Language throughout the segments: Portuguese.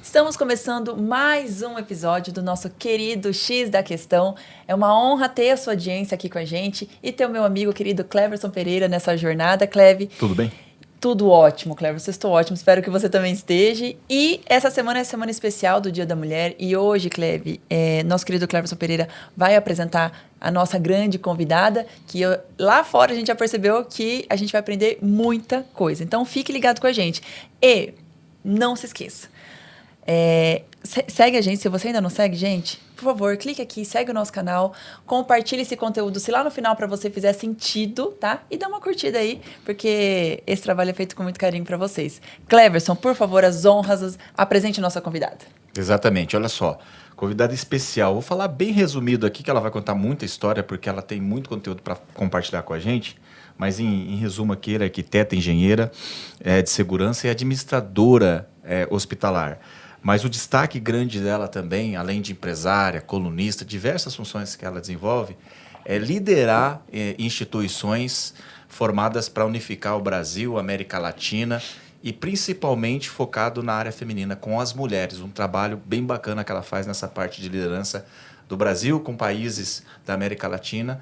Estamos começando mais um episódio do nosso querido X da Questão. É uma honra ter a sua audiência aqui com a gente e ter o meu amigo querido Cleverson Pereira nessa jornada. Cleve, tudo bem? Tudo ótimo, Cleverson. Estou ótimo. Espero que você também esteja. E essa semana é a semana especial do Dia da Mulher. E hoje, Cleve, nosso querido Cleverson Pereira vai apresentar a nossa grande convidada, que lá fora a gente já percebeu que a gente vai aprender muita coisa. Então, fique ligado com a gente. E não se esqueça. Segue a gente, se você ainda não segue, gente, por favor, clique aqui, segue o nosso canal, compartilhe esse conteúdo, se lá no final para você fizer sentido, tá? E dá uma curtida aí, porque esse trabalho é feito com muito carinho para vocês. Cleverson, por favor, as honras, apresente nossa convidada. Exatamente, olha só, convidada especial, vou falar bem resumido aqui, que ela vai contar muita história, porque ela tem muito conteúdo para compartilhar com a gente, mas em resumo aqui, ela é arquiteta, engenheira de segurança e administradora hospitalar. Mas o destaque grande dela também, além de empresária, colunista, diversas funções que ela desenvolve, é liderar instituições formadas para unificar o Brasil, a América Latina e principalmente focado na área feminina, com as mulheres. Um trabalho bem bacana que ela faz nessa parte de liderança do Brasil com países da América Latina.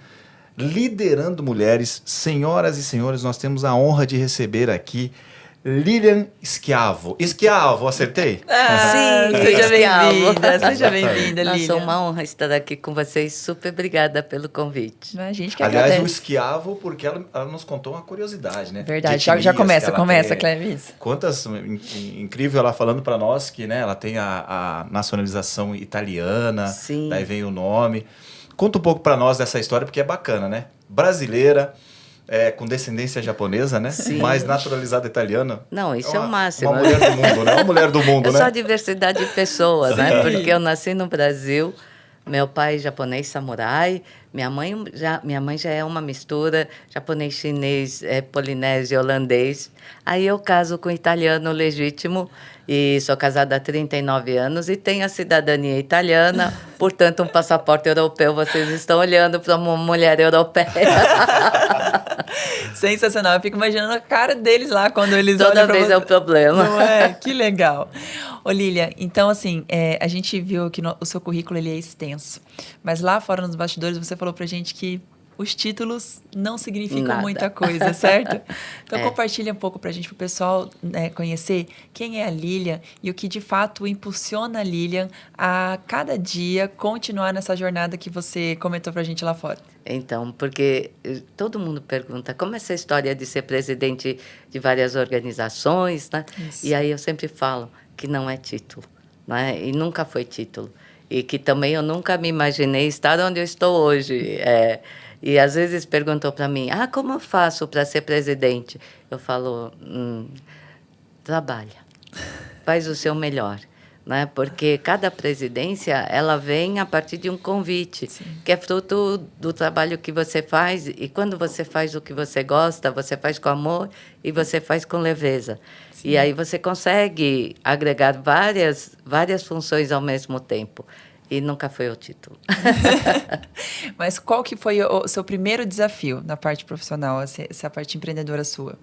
Liderando mulheres, senhoras e senhores, nós temos a honra de receber aqui Lilian Schiavo. Schiavo, acertei? Sim, seja bem-vinda. Seja bem-vinda, Lilian. Nossa, uma honra estar aqui com vocês. Super obrigada pelo convite. A gente que Aliás, agradece. o Schiavo, porque ela nos contou uma curiosidade, né? Verdade, já começa, Clevis. Quantas, incrível ela falando para nós que, né, ela tem a nacionalização italiana, Sim. Daí vem o nome. Conta um pouco para nós dessa história, porque é bacana, né? Brasileira, com descendência japonesa, né? Sim. Mas naturalizada italiana. Não, isso é o máximo. Uma mulher do mundo, né? Uma mulher do mundo, eu né? sou a diversidade de pessoas, Sim. né? Porque eu nasci no Brasil, meu pai japonês samurai, minha mãe já é uma mistura japonês, chinês, polinésio, holandês. Aí eu caso com italiano legítimo e sou casada há 39 anos e tenho a cidadania italiana, portanto um passaporte europeu. Vocês estão olhando para uma mulher europeia. Sensacional. Eu fico imaginando a cara deles lá quando eles Toda olham pra vez você. é um problema. Não é? Que legal. Ô, Lília, então, assim, a gente viu que o seu currículo ele é extenso. Mas lá fora, nos bastidores, você falou pra gente que os títulos não significam Nada. muita coisa, certo? Então, compartilha um pouco pra gente, pro pessoal conhecer quem é a Lilian e o que, de fato, impulsiona a Lilian a, cada dia, continuar nessa jornada que você comentou pra gente lá fora. Então, porque todo mundo pergunta como é essa história de ser presidente de várias organizações, né? Isso. E aí eu sempre falo que não é título, né? E nunca foi título. E que também eu nunca me imaginei estar onde eu estou hoje. E às vezes perguntou para mim, como eu faço para ser presidente? Eu falo, trabalha, faz o seu melhor. Né? Porque cada presidência ela vem a partir de um convite, Sim. que é fruto do trabalho que você faz, e quando você faz o que você gosta, você faz com amor e você faz com leveza. Sim. E aí você consegue agregar várias funções ao mesmo tempo. E nunca foi o título. Mas qual que foi o seu primeiro desafio na parte profissional, essa parte empreendedora sua?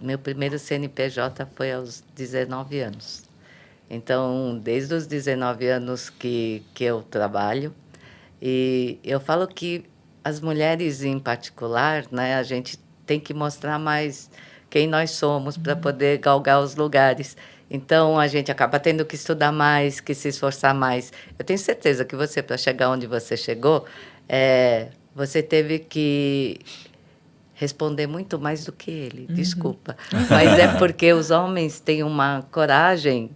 Meu primeiro CNPJ foi aos 19 anos. Então, desde os 19 anos que eu trabalho, e eu falo que as mulheres em particular, né, a gente tem que mostrar mais quem nós somos para poder galgar os lugares. Então, a gente acaba tendo que estudar mais, que se esforçar mais. Eu tenho certeza que você, para chegar onde você chegou, você teve que responder muito mais do que ele, desculpa. Mas é porque os homens têm uma coragem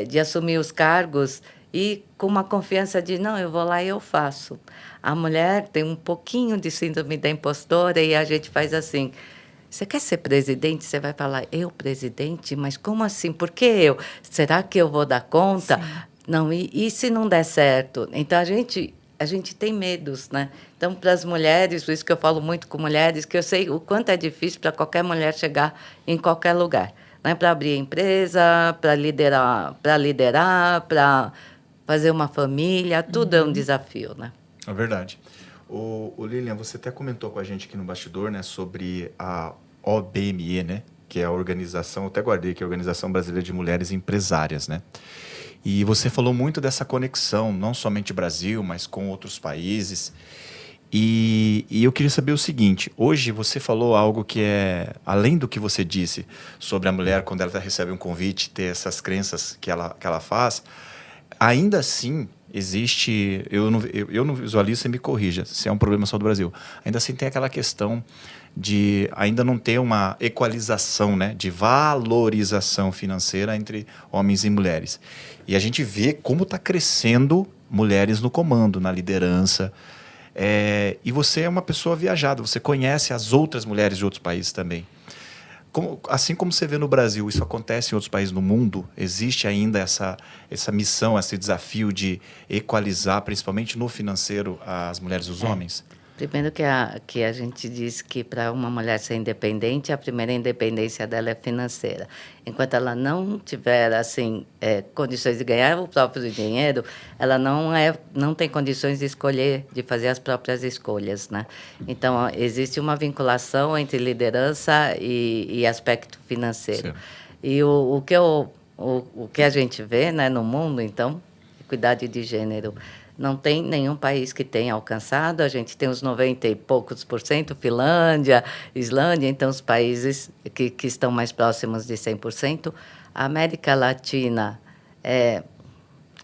de assumir os cargos e com uma confiança de, não, eu vou lá e eu faço. A mulher tem um pouquinho de síndrome da impostora e a gente faz assim, você quer ser presidente? Você vai falar, eu presidente? Mas como assim? Por que eu? Será que eu vou dar conta? Sim. Não, e se não der certo? Então, a gente tem medos, né? Então, para as mulheres, por isso que eu falo muito com mulheres, que eu sei o quanto é difícil para qualquer mulher chegar em qualquer lugar. Né? Para abrir empresa, para liderar, para fazer uma família, tudo é um desafio, né? É verdade. O Lilian, você até comentou com a gente aqui no bastidor, né, sobre a OBME, né, que é a organização, eu até guardei, que é a Organização Brasileira de Mulheres Empresárias, né? E você falou muito dessa conexão, não somente Brasil, mas com outros países. E eu queria saber o seguinte, hoje você falou algo que é, além do que você disse sobre a mulher, quando ela recebe um convite, ter essas crenças que ela faz, ainda assim existe, eu não visualizo, você me corrija, se é um problema só do Brasil, ainda assim tem aquela questão de ainda não ter uma equalização, né, de valorização financeira entre homens e mulheres. E a gente vê como está crescendo mulheres no comando, na liderança. E você é uma pessoa viajada, você conhece as outras mulheres de outros países também. Assim como você vê no Brasil, isso acontece em outros países do mundo, existe ainda essa missão, esse desafio de equalizar, principalmente no financeiro, as mulheres e os homens? Primeiro que a gente diz que para uma mulher ser independente, a primeira independência dela é financeira. Enquanto ela não tiver assim condições de ganhar o próprio dinheiro, ela não tem condições de escolher, de fazer as próprias escolhas, né? Então, existe uma vinculação entre liderança e aspecto financeiro. Certo. E o que a gente vê, né, no mundo, então, equidade de gênero, não tem nenhum país que tenha alcançado. A gente tem os 90 e poucos por cento, Finlândia, Islândia, então os países que estão mais próximos de 100%. A América Latina,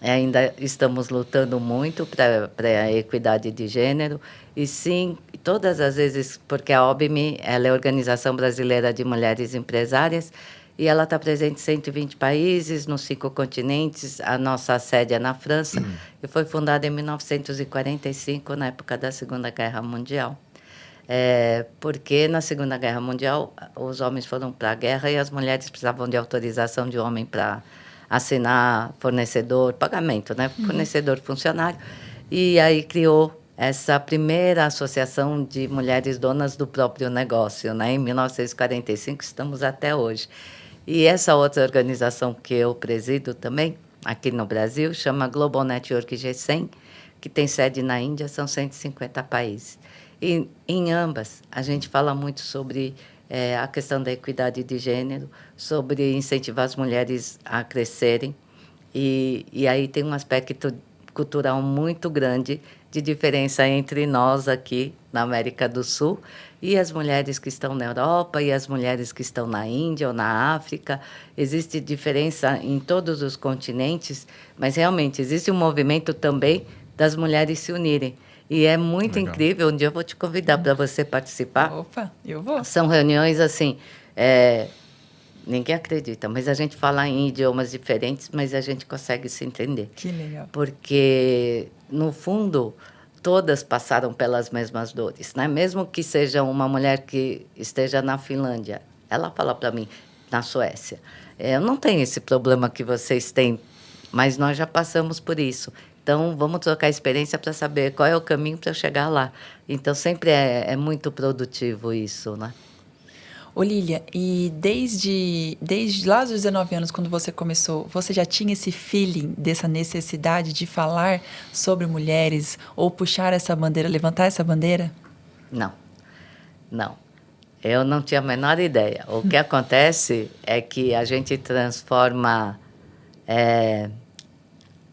ainda estamos lutando muito para a equidade de gênero. E sim, todas as vezes, porque a OBME, ela é a Organização Brasileira de Mulheres Empresárias, e ela está presente em 120 países, nos 5 continentes. A nossa sede é na França e foi fundada em 1945, na época da Segunda Guerra Mundial. Porque na Segunda Guerra Mundial os homens foram para a guerra e as mulheres precisavam de autorização de homem para assinar fornecedor, pagamento, né? Fornecedor, funcionário. E aí criou essa primeira associação de mulheres donas do próprio negócio, né? Em 1945, estamos até hoje. E essa outra organização que eu presido também, aqui no Brasil, chama Global Network G100, que tem sede na Índia, são 150 países. E em ambas, a gente fala muito sobre a questão da equidade de gênero, sobre incentivar as mulheres a crescerem. E aí tem um aspecto cultural muito grande de diferença entre nós aqui na América do Sul e as mulheres que estão na Europa e as mulheres que estão na Índia ou na África. Existe diferença em todos os continentes, mas realmente existe um movimento também das mulheres se unirem. E é muito Legal. Incrível. Um dia eu vou te convidar para você participar. Opa, eu vou. São reuniões assim, ninguém acredita, mas a gente fala em idiomas diferentes, mas a gente consegue se entender. Que legal. Porque, no fundo, todas passaram pelas mesmas dores, né? Mesmo que seja uma mulher que esteja na Finlândia, ela fala para mim, na Suécia, eu não tenho esse problema que vocês têm, mas nós já passamos por isso. Então, vamos trocar experiência para saber qual é o caminho para eu chegar lá. Então, sempre é muito produtivo isso, né? Ô Lília, e desde lá dos 19 anos, quando você começou, você já tinha esse feeling dessa necessidade de falar sobre mulheres ou puxar essa bandeira, levantar essa bandeira? Não. Eu não tinha a menor ideia. O que acontece é que a gente transforma...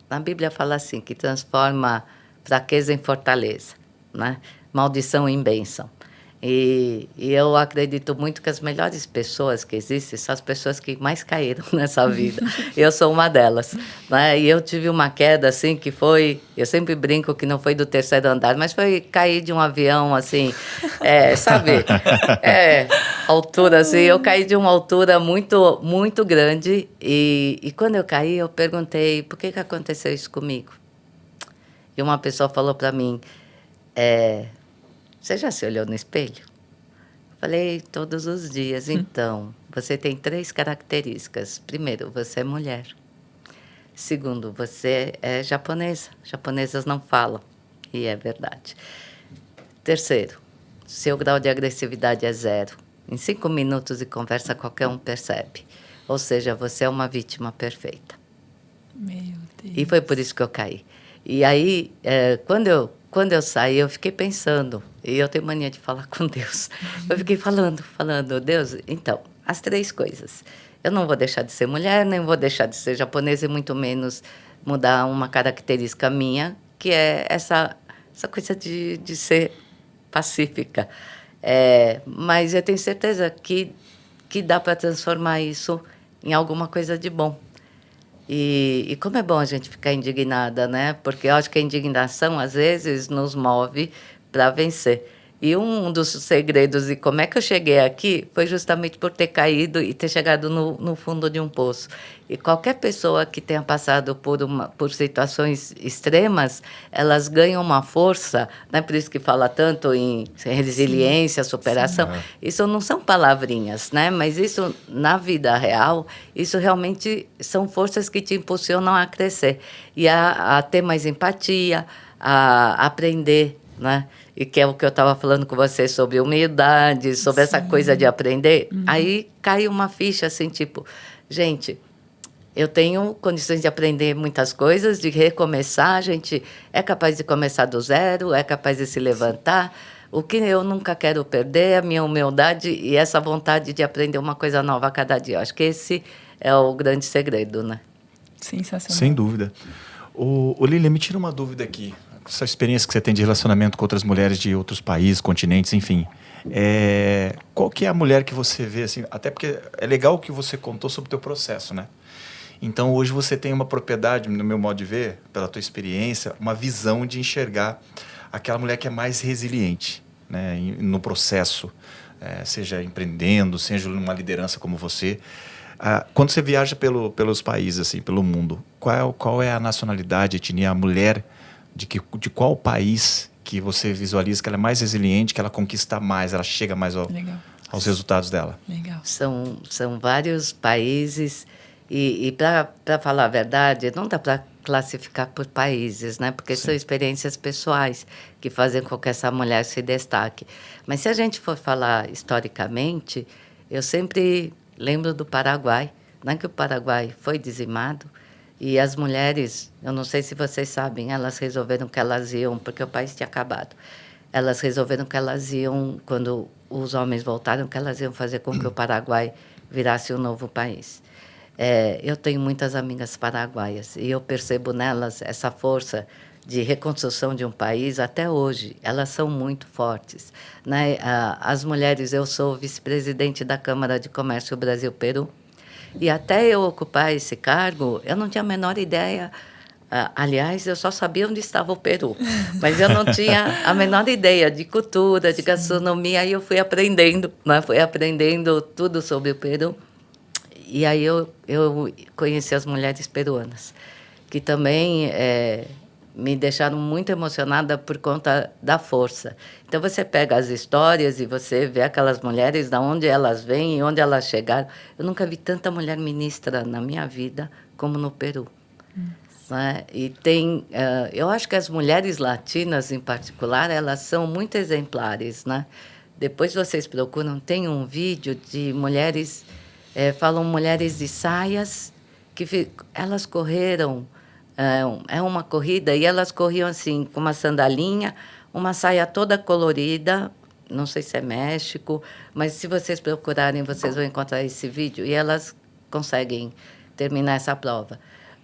na Bíblia fala assim, que transforma fraqueza em fortaleza, né? Maldição em bênção. E eu acredito muito que as melhores pessoas que existem são as pessoas que mais caíram nessa vida. Eu sou uma delas, né? E eu tive uma queda, assim, que foi... Eu sempre brinco que não foi do 3º andar, mas foi cair de um avião, assim, sabe? Altura, assim. Eu caí de uma altura muito, muito grande. E quando eu caí, eu perguntei, por que aconteceu isso comigo? E uma pessoa falou para mim... Você já se olhou no espelho? Falei, todos os dias. Então, você tem 3 características. Primeiro, você é mulher. Segundo, você é japonesa. Japonesas não falam. E é verdade. Terceiro, seu grau de agressividade é 0. Em 5 minutos de conversa, qualquer um percebe. Ou seja, você é uma vítima perfeita. Meu Deus. E foi por isso que eu caí. E aí, quando eu saí, eu fiquei pensando, e eu tenho mania de falar com Deus. Eu fiquei falando, Deus, então, as 3 coisas. Eu não vou deixar de ser mulher, nem vou deixar de ser japonesa e muito menos mudar uma característica minha, que é essa coisa de ser pacífica. Mas eu tenho certeza que dá para transformar isso em alguma coisa de bom. E como é bom a gente ficar indignada, né? Porque eu acho que a indignação, às vezes, nos move para vencer. E um dos segredos de como é que eu cheguei aqui foi justamente por ter caído e ter chegado no fundo de um poço. E qualquer pessoa que tenha passado por situações extremas, elas ganham uma força, né? Por isso que fala tanto em resiliência, superação. Sim. Isso não são palavrinhas, né? Mas isso, na vida real, isso realmente são forças que te impulsionam a crescer e a ter mais empatia, a aprender, né? E que é o que eu estava falando com você sobre humildade, sobre essa coisa de aprender. Aí cai uma ficha assim, tipo, gente, eu tenho condições de aprender muitas coisas, de recomeçar, a gente é capaz de começar do zero, é capaz de se levantar. O que eu nunca quero perder é a minha humildade e essa vontade de aprender uma coisa nova a cada dia. Eu acho que esse é o grande segredo, né? Sensacional. Sem dúvida. Ô Lília, me tira uma dúvida aqui. Essa experiência que você tem de relacionamento com outras mulheres de outros países, continentes, enfim. Qual que é a mulher que você vê, assim, até porque é legal o que você contou sobre o teu processo, né? Então, hoje você tem uma propriedade, no meu modo de ver, pela tua experiência, uma visão de enxergar aquela mulher que é mais resiliente, né, no processo, seja empreendendo, seja numa liderança como você. Quando você viaja pelos países, assim, pelo mundo, qual é a nacionalidade, a etnia, a mulher de qual país que você visualiza que ela é mais resiliente, que ela conquista mais, ela chega mais aos resultados dela? Legal. São vários países e para falar a verdade, não dá para classificar por países, né? Porque são experiências pessoais que fazem com que essa mulher se destaque. Mas se a gente for falar historicamente, eu sempre lembro do Paraguai, né? Que o Paraguai foi dizimado. E as mulheres, eu não sei se vocês sabem, elas resolveram que elas iam, porque o país tinha acabado. Elas resolveram que elas iam, quando os homens voltaram, que elas iam fazer com que o Paraguai virasse um novo país. Eu tenho muitas amigas paraguaias e eu percebo nelas essa força de reconstrução de um país até hoje. Elas são muito fortes, né? As mulheres, eu sou vice-presidente da Câmara de Comércio Brasil-Peru. E até eu ocupar esse cargo, eu não tinha a menor ideia. Aliás, eu só sabia onde estava o Peru, mas eu não tinha a menor ideia de cultura, de gastronomia. Aí eu fui aprendendo, né? Fui aprendendo tudo sobre o Peru. E aí eu conheci as mulheres peruanas, que também me deixaram muito emocionada por conta da força. Então, você pega as histórias e você vê aquelas mulheres, de onde elas vêm e onde elas chegaram. Eu nunca vi tanta mulher ministra na minha vida como no Peru. Né? E eu acho que as mulheres latinas, em particular, elas são muito exemplares. Né? Depois vocês procuram, tem um vídeo de mulheres, falam mulheres de saias, que elas correram, uma corrida, e elas corriam assim, com uma sandalinha, uma saia toda colorida, não sei se é México, mas se vocês procurarem, vocês vão encontrar esse vídeo, e elas conseguem terminar essa prova.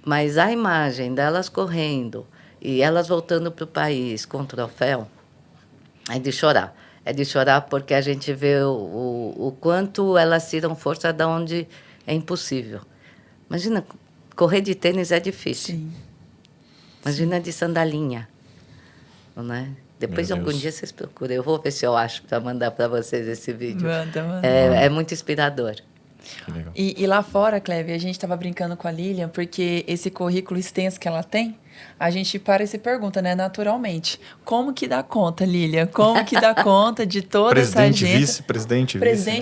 Mas a imagem delas correndo e elas voltando para o país com o troféu é de chorar. É de chorar porque a gente vê o quanto elas tiram força de onde é impossível. Imagina, correr de tênis é difícil. Sim. Imagina de sandalinha. Né? Depois, algum dia, vocês procuram. Eu vou ver se eu acho para mandar para vocês esse vídeo. Manda. É muito inspirador. E lá fora, Cleve, a gente estava brincando com a Lilian, porque esse currículo extenso que ela tem, a gente para e se pergunta, né, naturalmente, como que dá conta, Lilian? Como que dá conta de toda essa agenda? Presidente,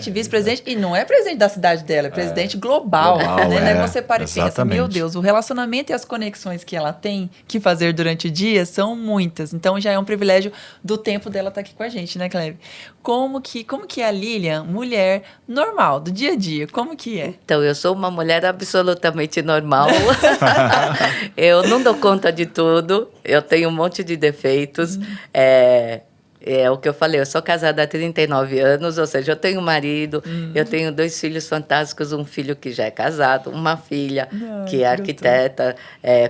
vice-presidente, e não é presidente da cidade dela, é presidente global, né? Daí você para e pensa, meu Deus, o relacionamento e as conexões que ela tem que fazer durante o dia são muitas, então já é um privilégio do tempo dela estar aqui com a gente, né, Cleve? Como que é a Lilian, mulher normal, do dia a dia, como que é? Então, eu sou uma mulher absolutamente normal. Eu não dou conta de tudo. Eu tenho um monte de defeitos. É o que eu falei, eu sou casada há 39 anos, ou seja, eu tenho um marido, eu tenho 2 filhos fantásticos, um filho que já é casado, uma filha Ai, que é que gostoso. arquiteta,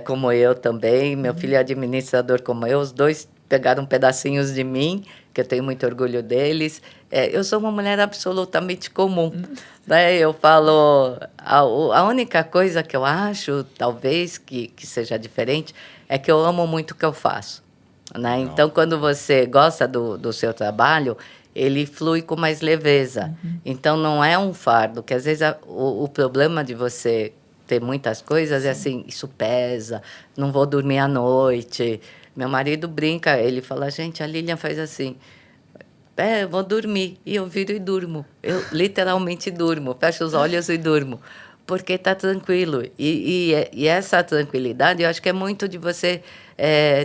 como eu também, meu filho é administrador como eu, os dois pegaram pedacinhos de mim, que eu tenho muito orgulho deles. Eu sou uma mulher absolutamente comum, né? Eu falo, a única coisa que eu acho, talvez, que seja diferente, é que eu amo muito o que eu faço. Né? Legal. Então, quando você gosta do seu trabalho, ele flui com mais leveza. Então, não é um fardo, que às vezes o problema de você ter muitas coisas é assim, isso pesa, não vou dormir à noite. Meu marido brinca, ele fala, gente, a Lilian faz assim, eu vou dormir. E eu viro e durmo. Eu literalmente durmo, fecho os olhos e durmo. Porque está tranquilo. E essa tranquilidade, eu acho que é muito de você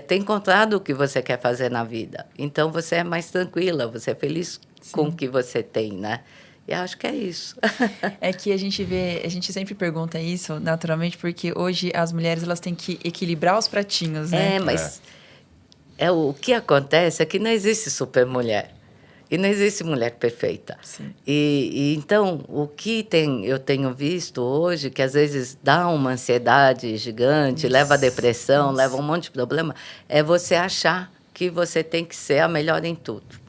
ter encontrado o que você quer fazer na vida. Então, você é mais tranquila, você é feliz com o que você tem, né? E eu acho que é isso. É que a gente sempre pergunta isso, naturalmente, porque hoje as mulheres elas têm que equilibrar os pratinhos, né? Mas o que acontece é que não existe supermulher. E não existe mulher perfeita. Sim. E então, o que eu tenho visto hoje, que às vezes dá uma ansiedade gigante, leva a depressão, leva um monte de problema, é você achar que você tem que ser a melhor em tudo.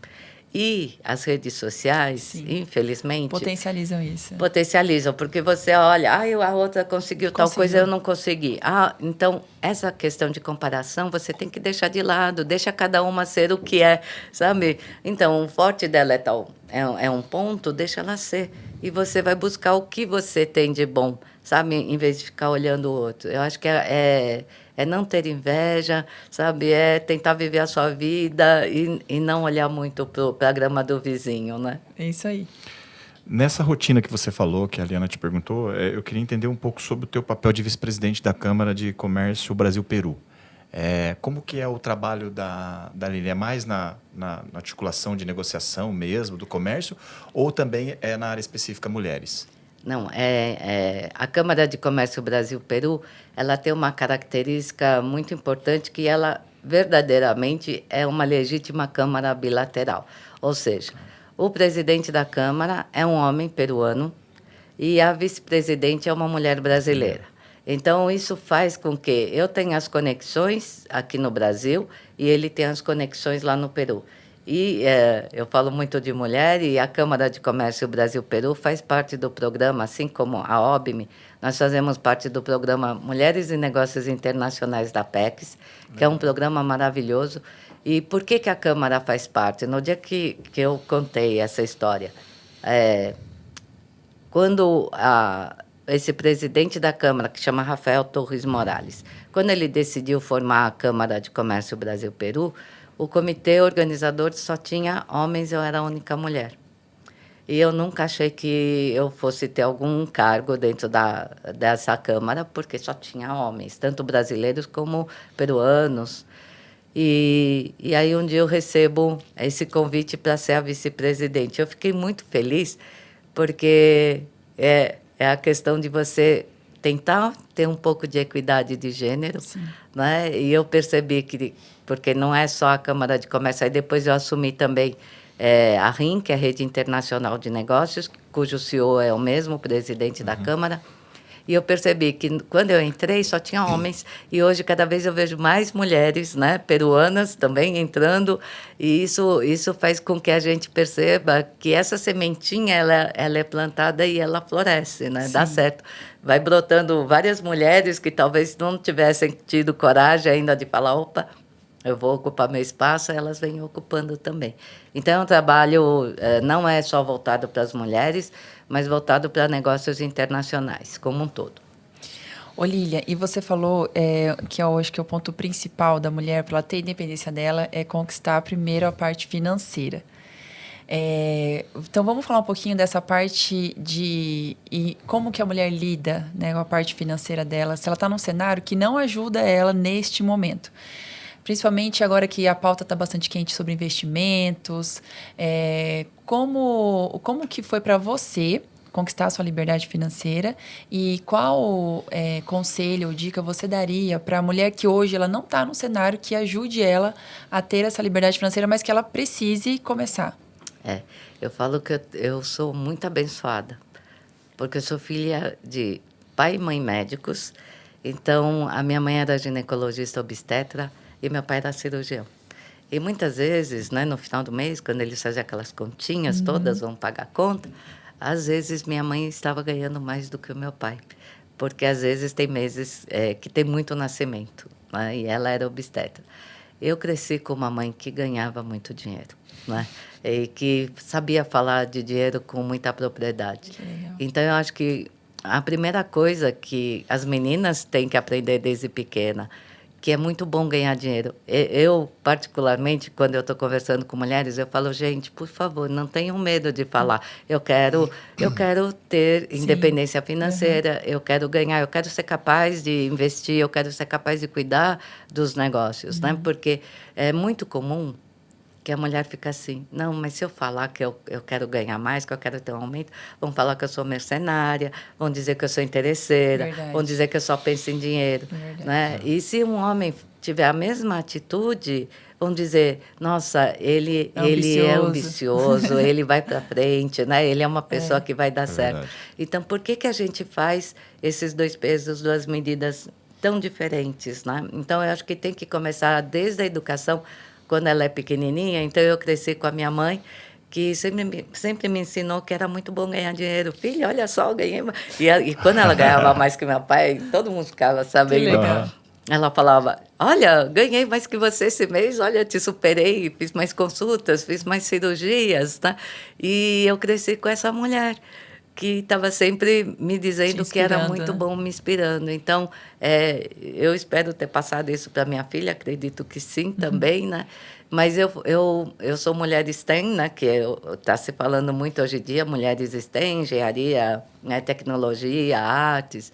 E as redes sociais, Sim. infelizmente, Potencializam isso. potencializam, porque você olha, a outra conseguiu tal coisa, eu não consegui. Então, essa questão de comparação, você tem que deixar de lado, deixa cada uma ser o que é, sabe? Então, o forte dela é tal, é um ponto, deixa ela ser. E você vai buscar o que você tem de bom, sabe? Em vez de ficar olhando o outro. Eu acho que é não ter inveja, sabe? É tentar viver a sua vida e não olhar muito para a grama do vizinho, né? É isso aí. Nessa rotina que você falou, que a Liana te perguntou, eu queria entender um pouco sobre o teu papel de vice-presidente da Câmara de Comércio Brasil-Peru. Como que é o trabalho da Lilian? É mais na articulação de negociação mesmo, do comércio, ou também é na área específica mulheres? Não, a Câmara de Comércio Brasil-Peru, ela tem uma característica muito importante que ela verdadeiramente é uma legítima Câmara bilateral. Ou seja, o presidente da Câmara é um homem peruano e a vice-presidente é uma mulher brasileira. Então, isso faz com que eu tenha as conexões aqui no Brasil e ele tenha as conexões lá no Peru. E eu falo muito de mulher e a Câmara de Comércio Brasil-Peru faz parte do programa, assim como a OBME, nós fazemos parte do programa Mulheres e Negócios Internacionais da PECS, que é um programa maravilhoso. E por que a Câmara faz parte? No dia que eu contei essa história, quando esse presidente da Câmara, que chama Rafael Torres Morales, quando ele decidiu formar a Câmara de Comércio Brasil-Peru, o comitê organizador só tinha homens, eu era a única mulher. E eu nunca achei que eu fosse ter algum cargo dentro dessa Câmara, porque só tinha homens, tanto brasileiros como peruanos. E aí um dia eu recebo esse convite para ser a vice-presidente. Eu fiquei muito feliz, porque é a questão de você tentar ter um pouco de equidade de gênero, né? E eu percebi que, porque não é só a Câmara de Comércio, aí depois eu assumi também a RIM, que é a Rede Internacional de Negócios, cujo CEO é o mesmo presidente da Câmara, e eu percebi que quando eu entrei só tinha homens, e hoje cada vez eu vejo mais mulheres, né, peruanas também entrando, e isso faz com que a gente perceba que essa sementinha ela é plantada e ela floresce, né, dá certo. Vai brotando várias mulheres que talvez não tivessem tido coragem ainda de falar, opa, eu vou ocupar meu espaço, elas vêm ocupando também. Então, é um trabalho, não é só voltado para as mulheres, mas voltado para negócios internacionais, como um todo. Ô, Lília, e você falou que eu acho que o ponto principal da mulher, para ela ter a independência dela, é conquistar primeiro a parte financeira. Então, vamos falar um pouquinho dessa parte e como que a mulher lida, né, com a parte financeira dela, se ela está num cenário que não ajuda ela neste momento. Principalmente agora que a pauta está bastante quente sobre investimentos. Como que foi para você conquistar a sua liberdade financeira e qual conselho ou dica você daria para a mulher que hoje ela não está num cenário que ajude ela a ter essa liberdade financeira, mas que ela precise começar? Eu falo que eu sou muito abençoada, porque eu sou filha de pai e mãe médicos. Então, a minha mãe era ginecologista obstetra e meu pai era cirurgião. E muitas vezes, né, no final do mês, quando eles faziam aquelas continhas todas, vão pagar a conta, às vezes minha mãe estava ganhando mais do que o meu pai. Porque às vezes tem meses que tem muito nascimento, né, e ela era obstetra. Eu cresci com uma mãe que ganhava muito dinheiro, né, e que sabia falar de dinheiro com muita propriedade. Então, eu acho que a primeira coisa que as meninas têm que aprender desde pequena, que é muito bom ganhar dinheiro. Eu, particularmente, quando eu estou conversando com mulheres, eu falo, gente, por favor, não tenham medo de falar. Eu quero ter independência financeira, eu quero ganhar, eu quero ser capaz de investir, eu quero ser capaz de cuidar dos negócios, né? Porque é muito comum que a mulher fica assim, não, mas se eu falar que eu quero ganhar mais, que eu quero ter um aumento, vão falar que eu sou mercenária, vão dizer que eu sou interesseira, Verdade. vão dizer que eu só penso em dinheiro. Né? E se um homem tiver a mesma atitude, vão dizer, nossa, ele é ambicioso, ele vai para frente, né? Ele é uma pessoa que vai dar certo. Verdade. Então, por que a gente faz esses dois pesos, duas medidas tão diferentes? Né? Então, eu acho que tem que começar desde a educação, quando ela é pequenininha. Então, eu cresci com a minha mãe, que sempre me ensinou que era muito bom ganhar dinheiro. Filha, olha só, eu ganhei... E quando ela ganhava mais que meu pai, todo mundo ficava sabendo. Que legal. Ela falava, olha, ganhei mais que você esse mês, olha, te superei, fiz mais consultas, fiz mais cirurgias, tá? E eu cresci com essa mulher, que estava sempre me dizendo que era muito bom, me inspirando. Então, eu espero ter passado isso para minha filha, acredito que sim também, né? Mas eu sou mulher STEM, né? Que está se falando muito hoje em dia, mulheres STEM, engenharia, né? Tecnologia, artes.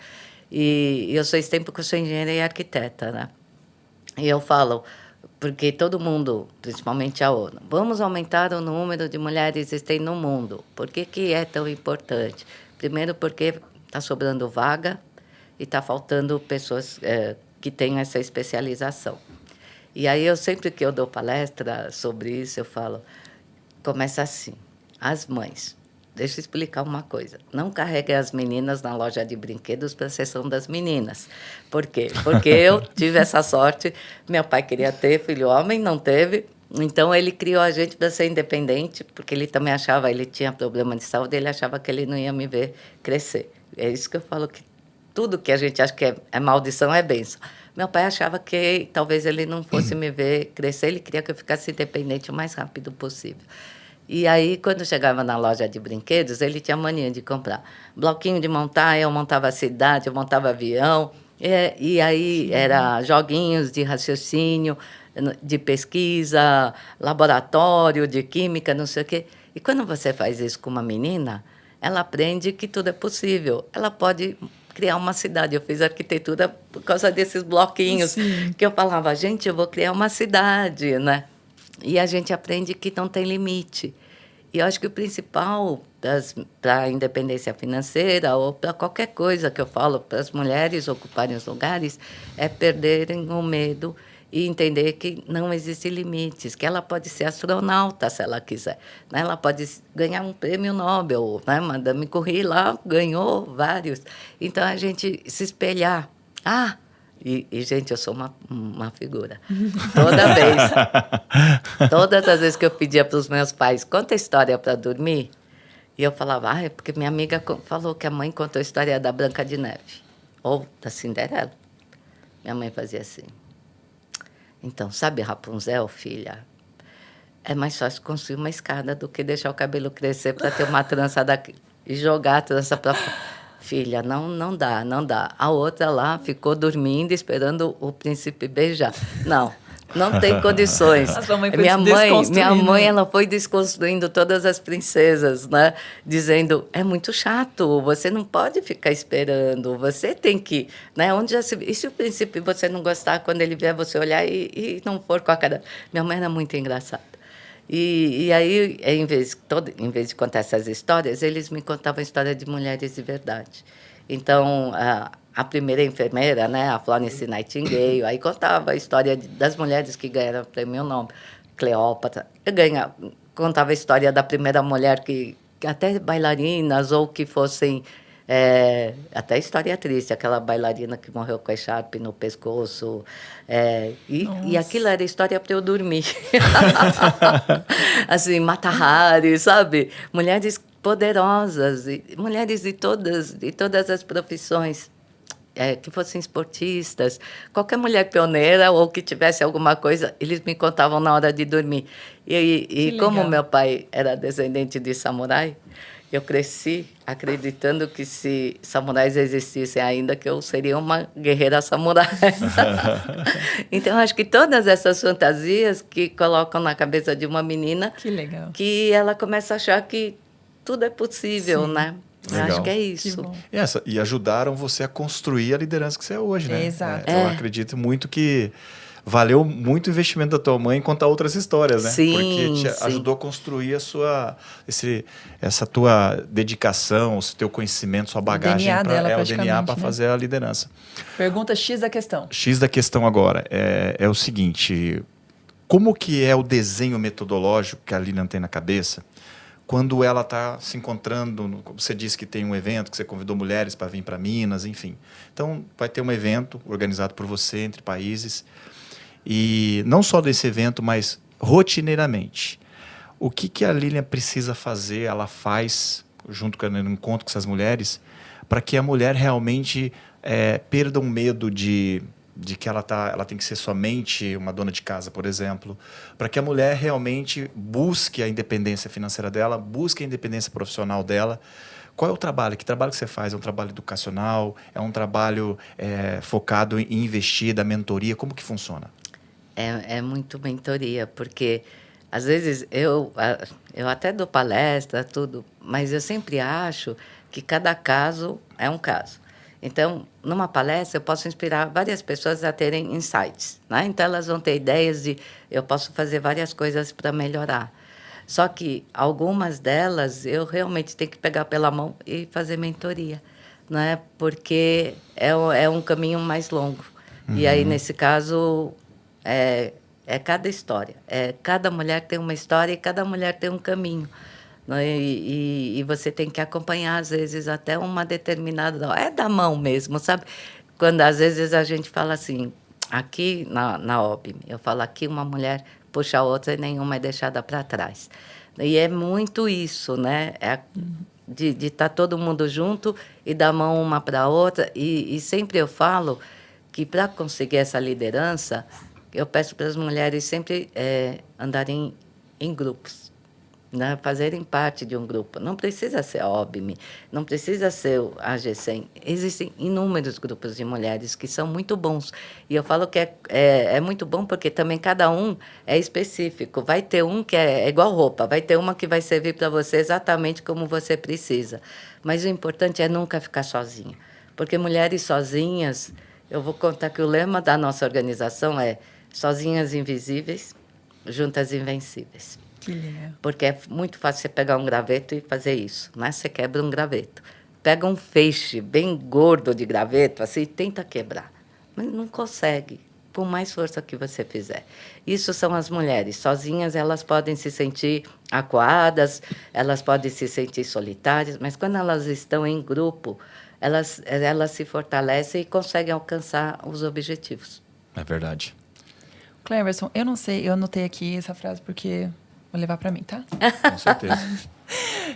E eu sou STEM porque eu sou engenheira e arquiteta, né? E eu falo, porque todo mundo, principalmente a ONU, vamos aumentar o número de mulheres STEM no mundo. Por que é tão importante? Primeiro, porque está sobrando vaga e está faltando pessoas que tenham essa especialização. E aí, sempre que eu dou palestra sobre isso, eu falo, começa assim, as mães. Deixa eu explicar uma coisa. Não carregue as meninas na loja de brinquedos para a sessão das meninas. Por quê? Porque eu tive essa sorte. Meu pai queria ter filho homem, não teve. Então, ele criou a gente para ser independente, porque ele também achava, ele tinha problema de saúde, ele achava que ele não ia me ver crescer. É isso que eu falo, que tudo que a gente acha que é maldição é bênção. Meu pai achava que talvez ele não fosse me ver crescer, ele queria que eu ficasse independente o mais rápido possível. E aí, quando chegava na loja de brinquedos, ele tinha mania de comprar bloquinho de montar, eu montava cidade, eu montava avião, e aí era joguinhos de raciocínio, de pesquisa, laboratório, de química, não sei o quê. E quando você faz isso com uma menina, ela aprende que tudo é possível. Ela pode criar uma cidade. Eu fiz arquitetura por causa desses bloquinhos, que eu falava, gente, eu vou criar uma cidade, né? E a gente aprende que não tem limite. E eu acho que o principal para a independência financeira ou para qualquer coisa que eu falo para as mulheres ocuparem os lugares é perderem o medo e entender que não existem limites, que ela pode ser astronauta se ela quiser, né? Ela pode ganhar um prêmio Nobel, né? Madame Curie lá ganhou vários. Então, a gente se espelhar. Gente, eu sou uma figura. Todas as vezes que eu pedia para os meus pais, conta a história para dormir, e eu falava, é porque minha amiga falou que a mãe contou a história da Branca de Neve, ou da Cinderela. Minha mãe fazia assim. Então, sabe Rapunzel, filha? É mais fácil construir uma escada do que deixar o cabelo crescer para ter uma trança daqui e jogar a trança para fora. Filha, não dá. A outra lá ficou dormindo, esperando o príncipe beijar. Não tem condições. Minha mãe, ela foi desconstruindo todas as princesas, né? Dizendo, é muito chato, você não pode ficar esperando, você tem que... Né? E se o príncipe você não gostar, quando ele vier, você olhar e não for com a cara... Minha mãe era muito engraçada. E aí, em vez de contar essas histórias, eles me contavam a história de mulheres de verdade. Então, a primeira enfermeira, né, a Florence Nightingale, aí contava a história das mulheres que ganharam o prêmio Nobel, Cleópatra. Contava a história da primeira mulher que até bailarinas ou que fossem... até história triste, aquela bailarina que morreu com a echarpe no pescoço. E aquilo era história para eu dormir. Assim, Mata Hari, sabe? Mulheres poderosas, mulheres de todas as profissões. Que fossem esportistas, qualquer mulher pioneira ou que tivesse alguma coisa, eles me contavam na hora de dormir. E como meu pai era descendente de samurai, eu cresci acreditando que se samurais existissem ainda, que eu seria uma guerreira samurai. Então, acho que todas essas fantasias que colocam na cabeça de uma menina, que legal, que ela começa a achar que tudo é possível, sim, né? Legal. Acho que é isso. E ajudaram você a construir a liderança que você é hoje, né? Exato. Eu acredito muito que valeu muito o investimento da tua mãe em contar outras histórias, né? Sim, porque te ajudou a construir essa tua dedicação, esse teu conhecimento, sua bagagem, DNA dela, o DNA para né? fazer a liderança. Pergunta X da questão. X da questão agora é o seguinte: como que é o desenho metodológico que a Lilian tem na cabeça quando ela está se encontrando? Você disse que tem um evento, que você convidou mulheres para vir para Minas, enfim. Então, vai ter um evento organizado por você entre países. E não só desse evento, mas rotineiramente. O que a Lilian precisa fazer, ela faz, junto com o encontro com essas mulheres, para que a mulher realmente perda o medo de que ela tem que ser somente uma dona de casa, por exemplo, para que a mulher realmente busque a independência financeira dela, busque a independência profissional dela. Qual é o trabalho? Que trabalho que você faz? É um trabalho educacional? É um trabalho focado em investir, da mentoria? Como que funciona? É muito mentoria, porque às vezes eu até dou palestra, tudo, mas eu sempre acho que cada caso é um caso. Então, numa palestra, eu posso inspirar várias pessoas a terem insights, né? Então, elas vão ter ideias de eu posso fazer várias coisas para melhorar. Só que algumas delas eu realmente tenho que pegar pela mão e fazer mentoria, né? Porque é um caminho mais longo. Uhum. E aí, nesse caso, é cada história. Cada mulher tem uma história e cada mulher tem um caminho. E você tem que acompanhar, às vezes, até uma determinada... É da mão mesmo, sabe? Quando, às vezes, a gente fala assim, aqui na OBM, eu falo aqui uma mulher puxa a outra e nenhuma é deixada para trás. E é muito isso, né? De estar todo mundo junto e dar mão uma para a outra. E sempre eu falo que, para conseguir essa liderança, eu peço para as mulheres sempre andarem em grupos. Né, fazerem parte de um grupo. Não precisa ser a OBM, não precisa ser a G100. Existem inúmeros grupos de mulheres que são muito bons. E eu falo que é muito bom porque também cada um é específico. Vai ter um que é igual roupa, vai ter uma que vai servir para você exatamente como você precisa. Mas o importante é nunca ficar sozinha. Porque mulheres sozinhas, eu vou contar que o lema da nossa organização é sozinhas invisíveis, juntas invencíveis. Porque é muito fácil você pegar um graveto e fazer isso, né? Você quebra um graveto. Pega um feixe bem gordo de graveto, assim, e tenta quebrar. Mas não consegue, por mais força que você fizer. Isso são as mulheres. Sozinhas, elas podem se sentir acuadas, elas podem se sentir solitárias, mas quando elas estão em grupo, elas se fortalecem e conseguem alcançar os objetivos. É verdade. Cleverson, eu não sei, eu anotei aqui essa frase porque... Vou levar pra mim, tá? Com certeza.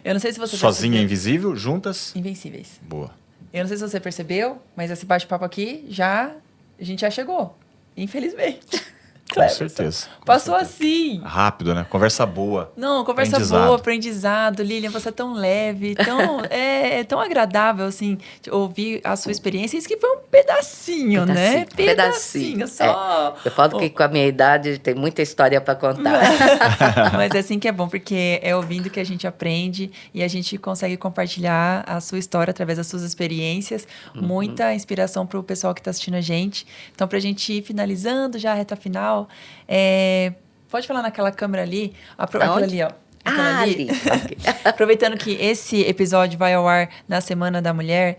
Eu não sei se você Sozinha, percebeu. invisível, juntas? Invencíveis. Boa. Eu não sei se você percebeu, mas esse bate-papo aqui, a gente já chegou. Infelizmente. Com certeza. Passou assim. Rápido, né? Conversa boa. Não, conversa boa, aprendizado. Lilian, você é tão leve, tão agradável, assim, ouvir a sua experiência. Isso que foi um pedacinho, né? Pedacinho. Só. Eu falo que com a minha idade tem muita história para contar. Mas é assim que é bom, porque é ouvindo que a gente aprende e a gente consegue compartilhar a sua história através das suas experiências. Uhum. Muita inspiração para o pessoal que está assistindo a gente. Então, para a gente ir finalizando já a reta final, Pode falar naquela câmera ali. Aonde? Aquela ali, ó. Aquela Ali. Ok. Aproveitando que esse episódio vai ao ar na Semana da Mulher,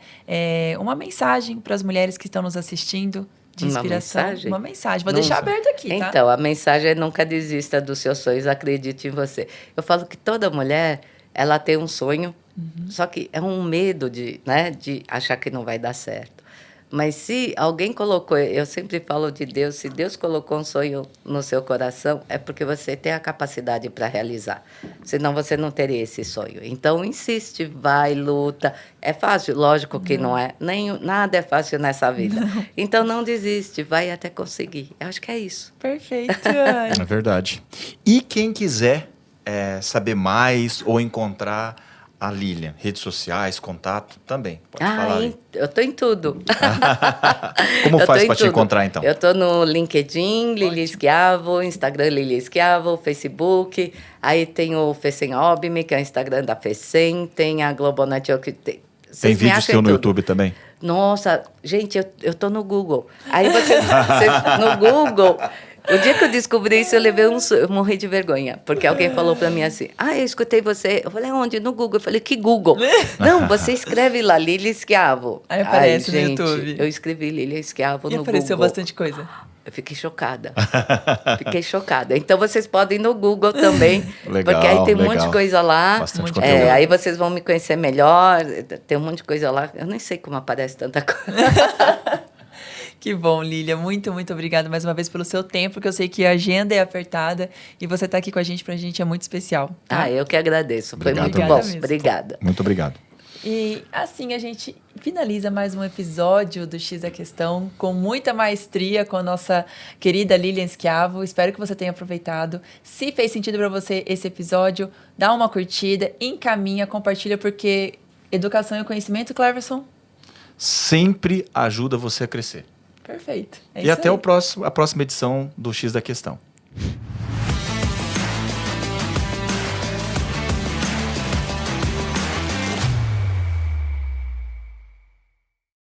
uma mensagem para as mulheres que estão nos assistindo de Uma inspiração. mensagem? Uma mensagem. Vou Não- deixar aberto aqui, tá? Então, a mensagem é nunca desista dos seus sonhos, acredite em você. Eu falo que toda mulher, ela tem um sonho, só que é um medo de, né, de achar que não vai dar certo. Mas se alguém colocou, eu sempre falo de Deus, se Deus colocou um sonho no seu coração, é porque você tem a capacidade para realizar. Senão você não teria esse sonho. Então, insiste, vai, luta. É fácil? Lógico que não é. Nada é fácil nessa vida. Então, não desiste, vai até conseguir. Eu acho que é isso. Perfeito. Ai. É verdade. E quem quiser saber mais ou encontrar a Lilian, redes sociais, contato, também. Pode falar aí. Eu estou em tudo. Como Eu faz tô em para te tudo. encontrar, então? Eu estou no LinkedIn, Lili Schiavo, Instagram Lili Schiavo, Facebook. Aí tem o Fecem Obme, que é o Instagram da Fecem. Tem a Globonet. Tem vídeo seu no YouTube também? Nossa, gente, eu tô no Google. Aí você no Google, o dia que eu descobri isso, eu morri de vergonha. Porque alguém falou pra mim assim, eu escutei você. Eu falei, onde? No Google. Eu falei, que Google? Não, você escreve lá, Lili Schiavo. Aí aparece no gente, YouTube. eu escrevi Lili Schiavo E no Google. apareceu bastante coisa. Eu fiquei chocada. Fiquei chocada. Então, vocês podem ir no Google também. Legal, porque aí tem um monte legal. de coisa lá. Bastante Muito conteúdo. Aí vocês vão me conhecer melhor. Tem um monte de coisa lá. Eu nem sei como aparece tanta coisa. Que bom, Lília. Muito, muito obrigada mais uma vez pelo seu tempo, porque eu sei que a agenda é apertada e você tá aqui com a gente, pra gente é muito especial. Tá? Eu que agradeço. Foi Obrigado, muito Obrigada bom. mesmo. Obrigada. Muito obrigado. E assim a gente finaliza mais um episódio do X da Questão com muita maestria com a nossa querida Lilian Schiavo. Espero que você tenha aproveitado. Se fez sentido para você esse episódio, dá uma curtida, encaminha, compartilha, porque educação e conhecimento, Cleverson, Sempre ajuda você a crescer. perfeito. É E isso até aí. a próxima edição do X da Questão.